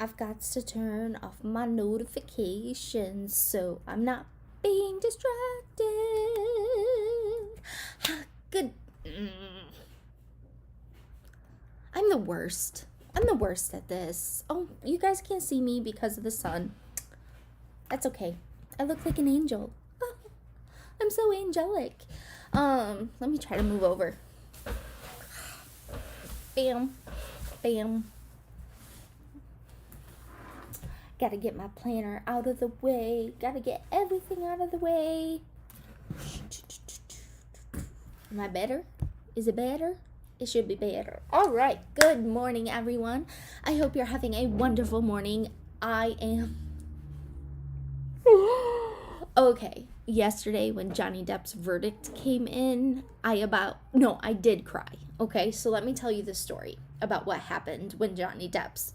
I've got to turn off my notifications so I'm not being distracted. Good. I'm the worst. I'm the worst at this. Oh, you guys can't see me because of the sun. That's okay. I look like an angel. I'm so angelic. Let me try to move over. Bam. Bam. Gotta get my planner out of the way. Gotta get everything out of the way. Am I better? Is it better? It should be better. All right. Good morning, everyone. I hope you're having a wonderful morning. I am. Okay. Yesterday, when Johnny Depp's verdict came in, I did cry. Okay. So let me tell you the story about what happened when Johnny Depp's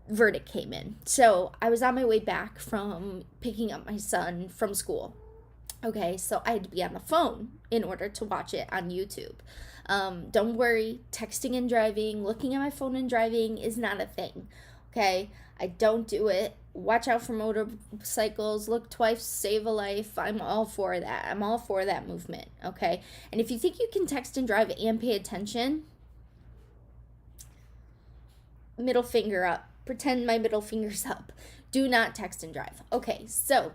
verdict came in. So I was on my way back from picking up my son from school. Okay, so I had to be on the phone in order to watch it on YouTube. Don't worry, texting and driving, looking at my phone and driving is not a thing. Okay, I don't do it. Watch out for motorcycles, look twice, save a life. I'm all for that. I'm all for that movement. Okay, and if you think you can text and drive and pay attention, middle finger up. Pretend my middle finger's up. Do not text and drive. Okay, so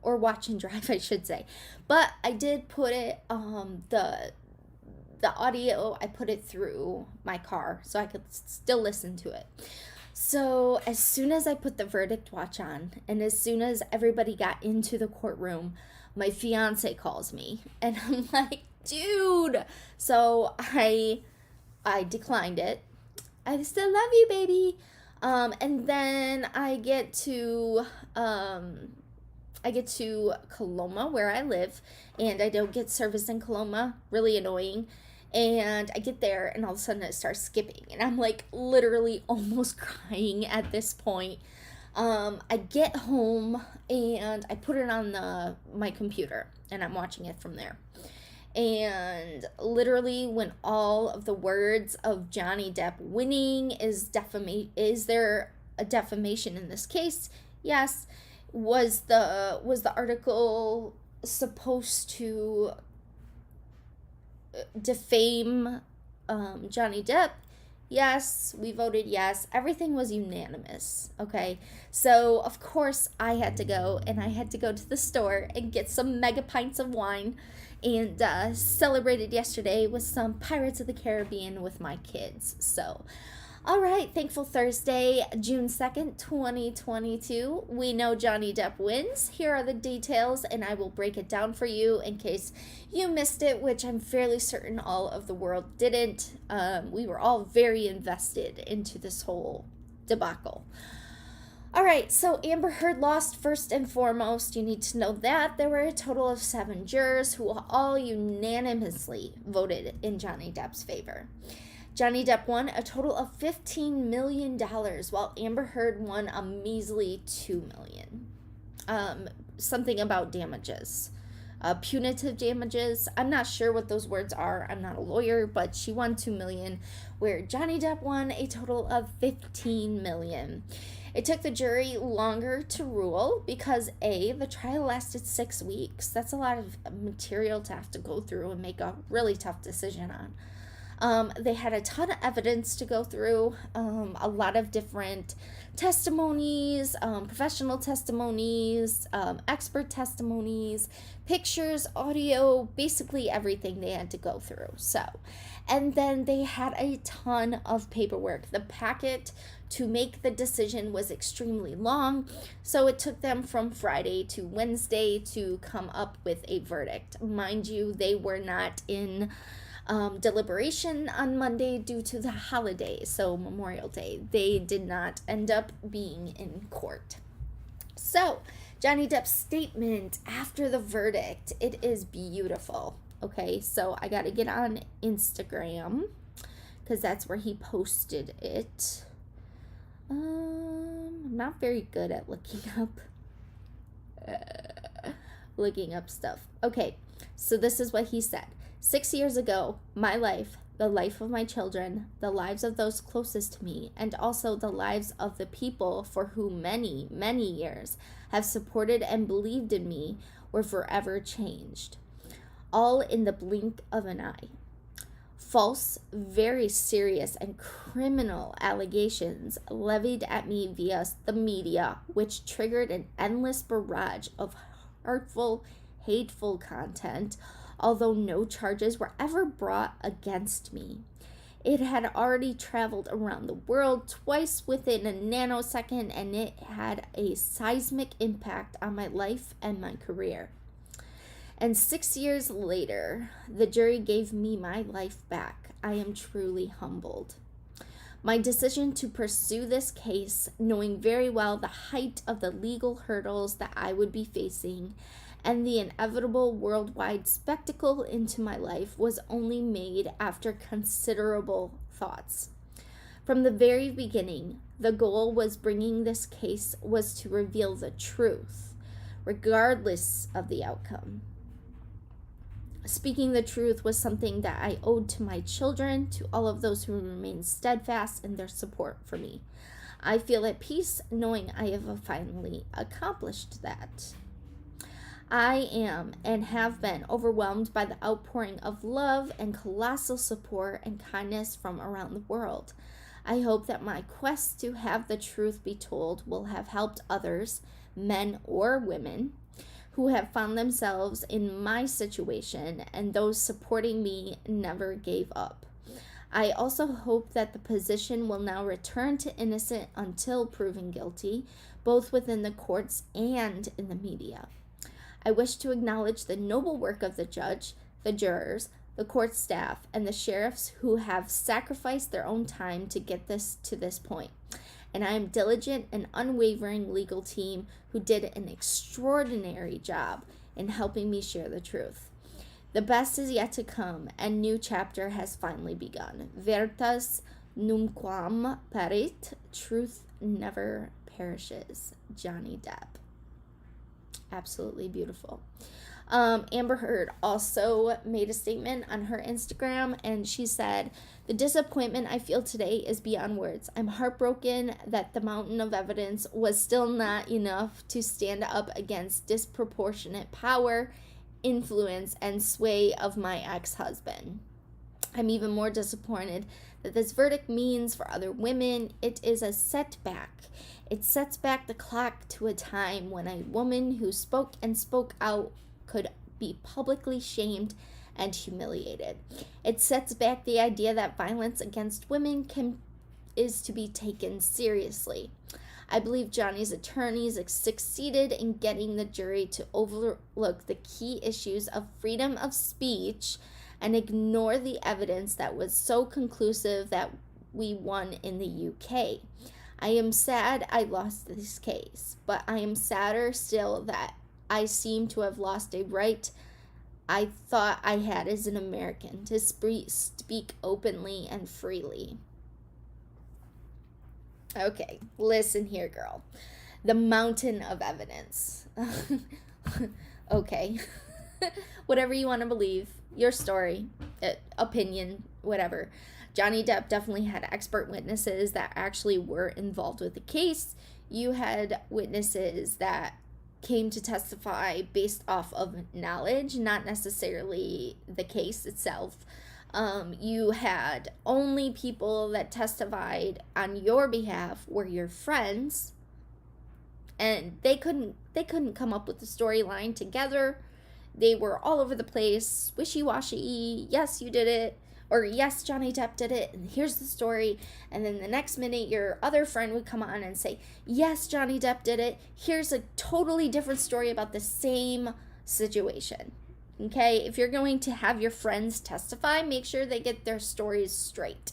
or watch and drive, I should say. But I did put it, the audio, I put it through my car so I could still listen to it. So as soon as I put the verdict watch on, and as soon as everybody got into the courtroom, my fiance calls me, and I'm like, dude. So I declined it. I still love you, baby. And then I get to Coloma, where I live, and I don't get service in Coloma. Really annoying. And I get there, and all of a sudden it starts skipping, and I'm like literally almost crying at this point. I get home, and I put it on my computer, and I'm watching it from there. And literally, when all of the words of Johnny Depp winning is there a defamation in this case? Yes. Was the article supposed to defame Johnny Depp? Yes, we voted yes. Everything was unanimous, okay? So, of course, I had to go, and I had to go to the store and get some mega pints of wine, and celebrated yesterday with some Pirates of the Caribbean with my kids. So, all right, Thankful Thursday, June 2nd, 2022. We know Johnny Depp wins. Here are the details, and I will break it down for you in case you missed it, which I'm fairly certain all of the world didn't. We were all very invested into this whole debacle. All right, so Amber Heard lost first and foremost. You need to know that there were a total of 7 jurors who all unanimously voted in Johnny Depp's favor. Johnny Depp won a total of $15 million, while Amber Heard won a measly $2 million. Something about damages. Punitive damages. I'm not sure what those words are. I'm not a lawyer, but she won $2 million, where Johnny Depp won a total of $15 million. It took the jury longer to rule because, the trial lasted 6 weeks. That's a lot of material to have to go through and make a really tough decision on. They had a ton of evidence to go through, a lot of different testimonies, professional testimonies, expert testimonies, pictures, audio, basically everything they had to go through. So, and then they had a ton of paperwork. The packet to make the decision was extremely long, so it took them from Friday to Wednesday to come up with a verdict. Mind you, they were not in deliberation on Monday due to the holiday, so Memorial Day. They did not end up being in court. So, Johnny Depp's statement after the verdict, it is beautiful. Okay, so I gotta get on Instagram because that's where he posted it. I'm not very good at looking up stuff. Okay, so this is what he said. 6 years ago, my life, the life of my children, the lives of those closest to me, and also the lives of the people for whom many, many years have supported and believed in me were forever changed. All in the blink of an eye. False, very serious, and criminal allegations levied at me via the media, which triggered an endless barrage of hurtful, hateful content, although no charges were ever brought against me. It had already traveled around the world twice within a nanosecond, and it had a seismic impact on my life and my career. And 6 years later, the jury gave me my life back. I am truly humbled. My decision to pursue this case, knowing very well the height of the legal hurdles that I would be facing and the inevitable worldwide spectacle into my life, was only made after considerable thoughts. From the very beginning, the goal was bringing this case was to reveal the truth, regardless of the outcome. Speaking the truth was something that I owed to my children, to all of those who remain steadfast in their support for me. I feel at peace knowing I have finally accomplished that. I am and have been overwhelmed by the outpouring of love and colossal support and kindness from around the world. I hope that my quest to have the truth be told will have helped others, men or women, who have found themselves in my situation, and those supporting me never gave up. I also hope that the position will now return to innocent until proven guilty, both within the courts and in the media. I wish to acknowledge the noble work of the judge, the jurors, the court staff, and the sheriffs who have sacrificed their own time to get this to this point. And I am diligent and unwavering legal team who did an extraordinary job in helping me share the truth. The best is yet to come, and new chapter has finally begun. Veritas nunquam perit, truth never perishes. Johnny Depp. Absolutely beautiful. Amber Heard also made a statement on her Instagram, and she said, "The disappointment I feel today is beyond words. I'm heartbroken that the mountain of evidence was still not enough to stand up against disproportionate power, influence, and sway of my ex-husband. I'm even more disappointed that this verdict means for other women it is a setback. It sets back the clock to a time when a woman who spoke and spoke out could be publicly shamed and humiliated. It sets back the idea that violence against women is to be taken seriously. I believe Johnny's attorneys succeeded in getting the jury to overlook the key issues of freedom of speech and ignore the evidence that was so conclusive that we won in the UK. I am sad I lost this case, but I am sadder still that I seem to have lost a right I thought I had as an American to speak openly and freely." Okay, listen here, girl. The mountain of evidence. Okay. Whatever you want to believe, your story, opinion, whatever. Johnny Depp definitely had expert witnesses that actually were involved with the case. You had witnesses that came to testify based off of knowledge, not necessarily the case itself. You had only people that testified on your behalf were your friends, and they couldn't come up with the storyline together. They were all over the place, wishy-washy. Yes, you did it, or yes, Johnny Depp did it, and here's the story. And then the next minute, your other friend would come on and say, yes, Johnny Depp did it. Here's a totally different story about the same situation. Okay, if you're going to have your friends testify, make sure they get their stories straight.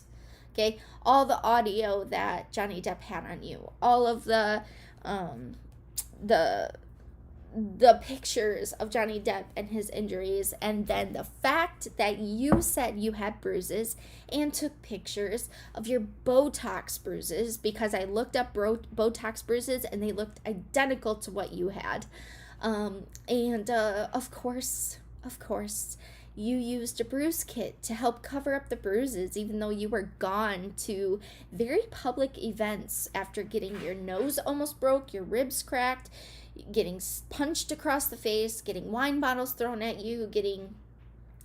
Okay, all the audio that Johnny Depp had on you, all of the pictures of Johnny Depp and his injuries, and then the fact that you said you had bruises and took pictures of your Botox bruises, because I looked up Botox bruises and they looked identical to what you had. Of course, You used a bruise kit to help cover up the bruises, even though you were gone to very public events after getting your nose almost broke, your ribs cracked, getting punched across the face, getting wine bottles thrown at you, getting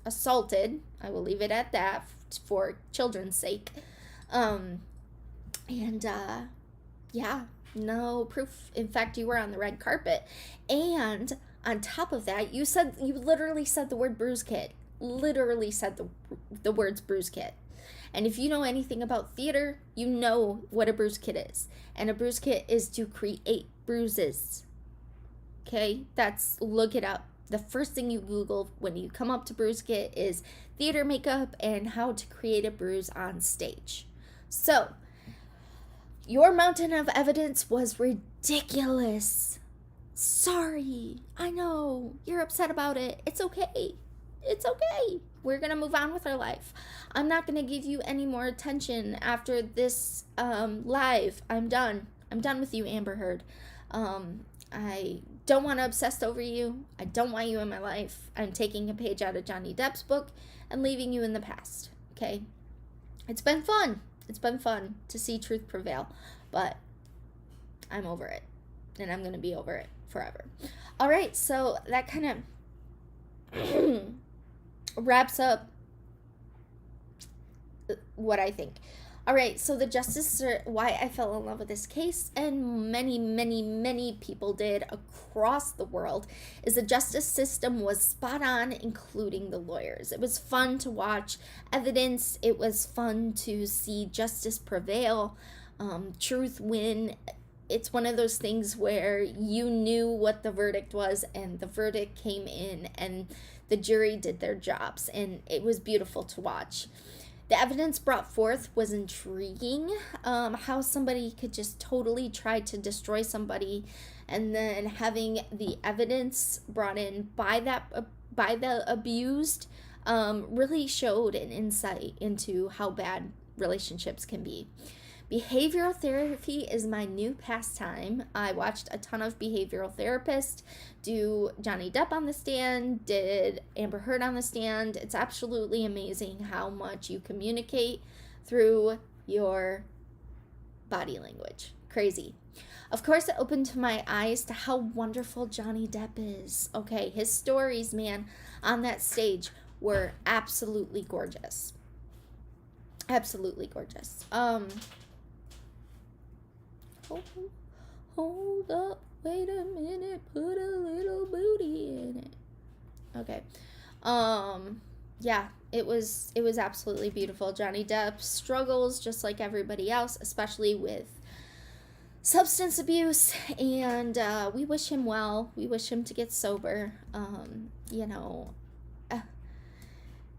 assaulted. I will leave it at that for children's sake. Yeah, no proof. In fact, you were on the red carpet. And on top of that, you literally said the word bruise kit. Literally said the words bruise kit. And if you know anything about theater, you know what a bruise kit is. And a bruise kit is to create bruises. Okay? Look it up. The first thing you Google when you come up to bruise kit is theater makeup and how to create a bruise on stage. So, your mountain of evidence was ridiculous. Sorry. I know. You're upset about it. It's okay. It's okay. We're going to move on with our life. I'm not going to give you any more attention after this live. I'm done. I'm done with you, Amber Heard. I don't want to obsess over you. I don't want you in my life. I'm taking a page out of Johnny Depp's book and leaving you in the past. Okay? It's been fun. It's been fun to see truth prevail, but I'm over it, and I'm going to be over it forever. All right, so that kind of wraps up what I think. All right, so why I fell in love with this case, and many, many, many people did across the world, is the justice system was spot on, including the lawyers. It was fun to watch evidence. It was fun to see justice prevail, truth win. It's one of those things where you knew what the verdict was, and the verdict came in, and the jury did their jobs, and it was beautiful to watch. The evidence brought forth was intriguing. How somebody could just totally try to destroy somebody, and then having the evidence brought in by the abused really showed an insight into how bad relationships can be. Behavioral therapy is my new pastime. I watched a ton of behavioral therapists do Johnny Depp on the stand, did Amber Heard on the stand. It's absolutely amazing how much you communicate through your body language. Crazy. Of course, it opened my eyes to how wonderful Johnny Depp is. Okay, his stories, man, on that stage were absolutely gorgeous. Absolutely gorgeous. Hold up, wait a minute, put a little booty in it. Okay. Yeah, it was absolutely beautiful. Johnny Depp struggles just like everybody else, especially with substance abuse, and we wish him well. We wish him to get sober.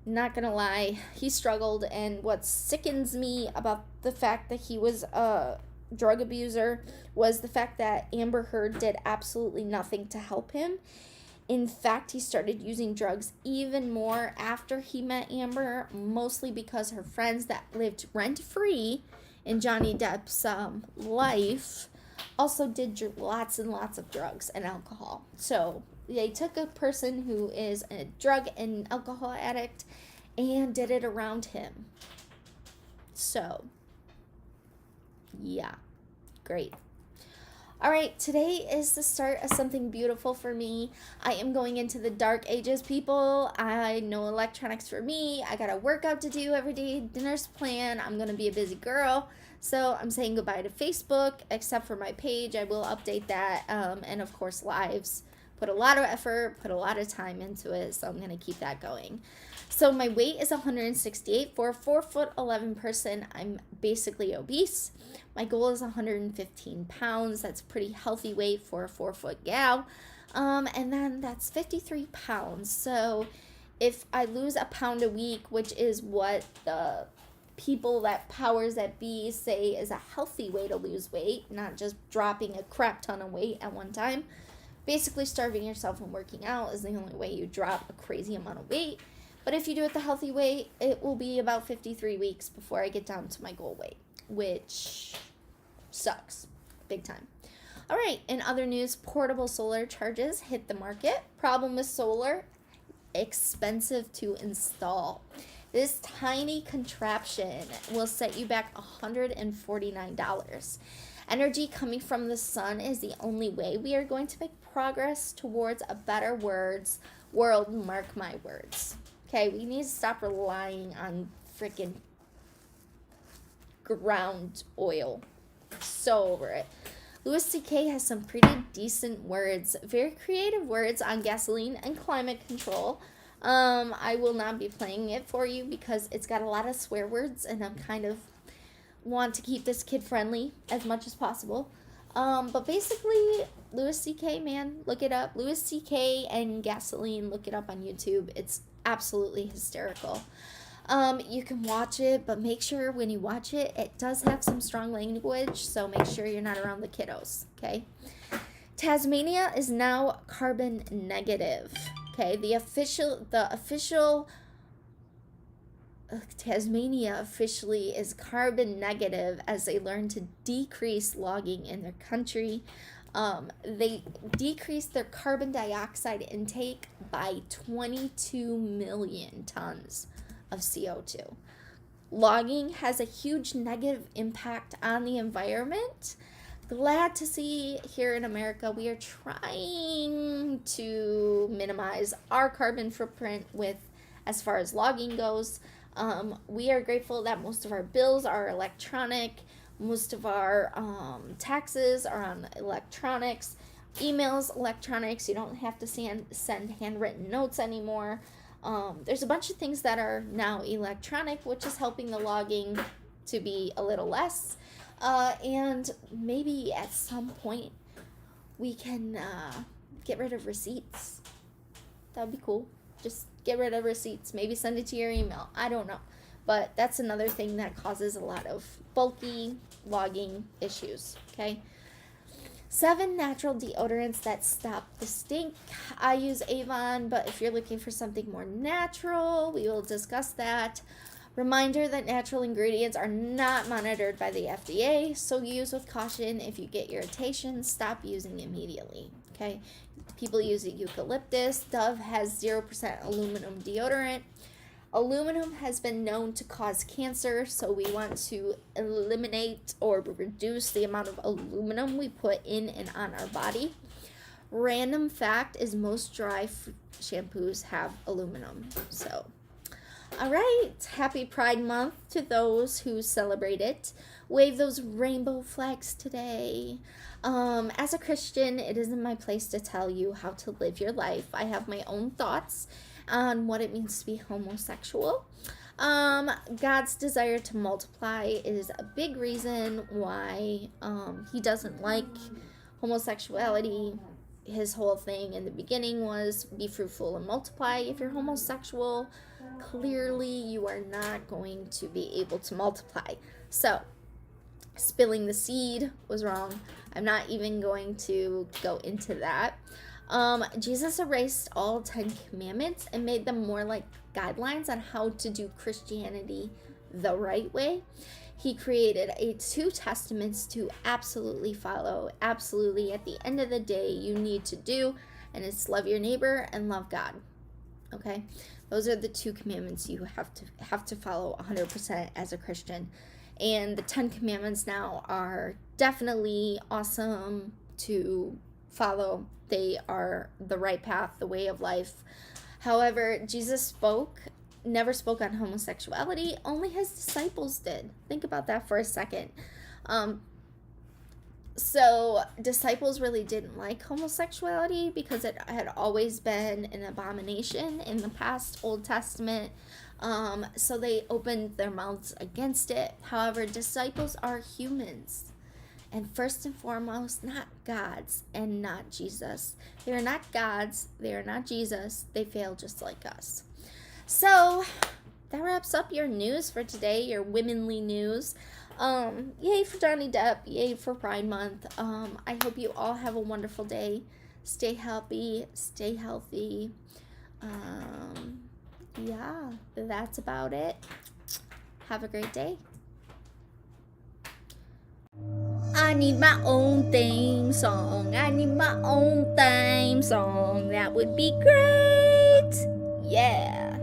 Not gonna lie, he struggled, and what sickens me about the fact that he was a drug abuser was the fact that Amber Heard did absolutely nothing to help him. In fact, he started using drugs even more after he met Amber, mostly because her friends that lived rent-free in Johnny Depp's life also did lots and lots of drugs and alcohol. So they took a person who is a drug and alcohol addict and did it around him. So yeah, great. All right, today is the start of something beautiful for me. I am going into the dark ages, people. I know electronics for me. I got a workout to do every day, dinner's plan. I'm going to be a busy girl. So I'm saying goodbye to Facebook, except for my page. I will update that. And of course, lives. Put a lot of effort, put a lot of time into it. So I'm going to keep that going. So my weight is 168 for a 4'11" person. I'm basically obese. My goal is 115 pounds. That's a pretty healthy weight for a 4-foot gal. And then that's 53 pounds. So if I lose a pound a week, which is what the people that powers that be say is a healthy way to lose weight, not just dropping a crap ton of weight at one time. Basically, starving yourself and working out is the only way you drop a crazy amount of weight. But if you do it the healthy way, it will be about 53 weeks before I get down to my goal weight, which sucks big time. All right, in other news, portable solar chargers hit the market. Problem with solar, expensive to install. This tiny contraption will set you back $149. Energy coming from the sun is the only way we are going to make progress towards a better world, mark my words. Okay, we need to stop relying on freaking ground oil. So over it. Louis C.K. has some pretty decent words, very creative words on gasoline and climate control. I will not be playing it for you because it's got a lot of swear words, and I'm kind of want to keep this kid friendly as much as possible. But basically, Louis C.K., man, look it up. Louis C.K. and gasoline, look it up on YouTube. It's absolutely hysterical. You can watch it, but make sure when you watch it, it does have some strong language, so make sure you're not around the kiddos, okay? Tasmania is now carbon negative, okay? Tasmania officially is carbon negative as they learn to decrease logging in their country. They decreased their carbon dioxide intake by 22 million tons of CO2. Logging has a huge negative impact on the environment. Glad to see here in America we are trying to minimize our carbon footprint with as far as logging goes. We are grateful that most of our bills are electronic. Most of our taxes are on electronics. Emails, electronics. You don't have to send handwritten notes anymore. There's a bunch of things that are now electronic, which is helping the logging to be a little less. And maybe at some point we can get rid of receipts. That would be cool. Just get rid of receipts. Maybe send it to your email. I don't know. But that's another thing that causes a lot of bulky logging issues. Okay. 7 natural deodorants that stop the stink. I use Avon, but if you're looking for something more natural, we will discuss that. Reminder that natural ingredients are not monitored by the FDA, so use with caution. If you get irritation, stop using immediately. Okay? People use eucalyptus. Dove has 0% aluminum deodorant. Aluminum has been known to cause cancer, so we want to eliminate or reduce the amount of aluminum we put in and on our body. Random fact is most dry shampoos have aluminum. So, all right, happy Pride Month to those who celebrate it. Wave those rainbow flags today. As a Christian, it isn't my place to tell you how to live your life. I have my own thoughts on what it means to be homosexual. God's desire to multiply is a big reason why he doesn't like homosexuality. His whole thing in the beginning was be fruitful and multiply. If you're homosexual, clearly you are not going to be able to multiply. So, spilling the seed was wrong. I'm not even going to go into that. Jesus erased all 10 commandments and made them more like guidelines on how to do Christianity the right way. He created 2 testaments to absolutely follow. Absolutely, at the end of the day, you need to do, and it's love your neighbor and love God. Okay? Those are the 2 commandments you have to follow 100% as a Christian. And the 10 commandments now are definitely awesome to follow. They are the right path, the way of life. However, Jesus never spoke on homosexuality. Only his disciples did. Think about that for a second. So disciples really didn't like homosexuality because it had always been an abomination in the past Old Testament. So they opened their mouths against it. However, disciples are humans. And first and foremost, not gods and not Jesus. They are not gods. They are not Jesus. They fail just like us. So that wraps up your news for today, your womanly news. Yay for Johnny Depp. Yay for Pride Month. I hope you all have a wonderful day. Stay happy. Stay healthy. Yeah, that's about it. Have a great day. I need my own theme song. I need my own theme song. That would be great. Yeah. Yeah.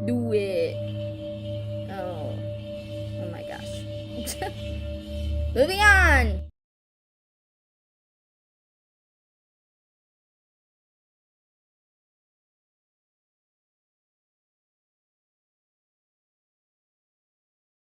Do it. Oh. Oh my gosh. Moving on.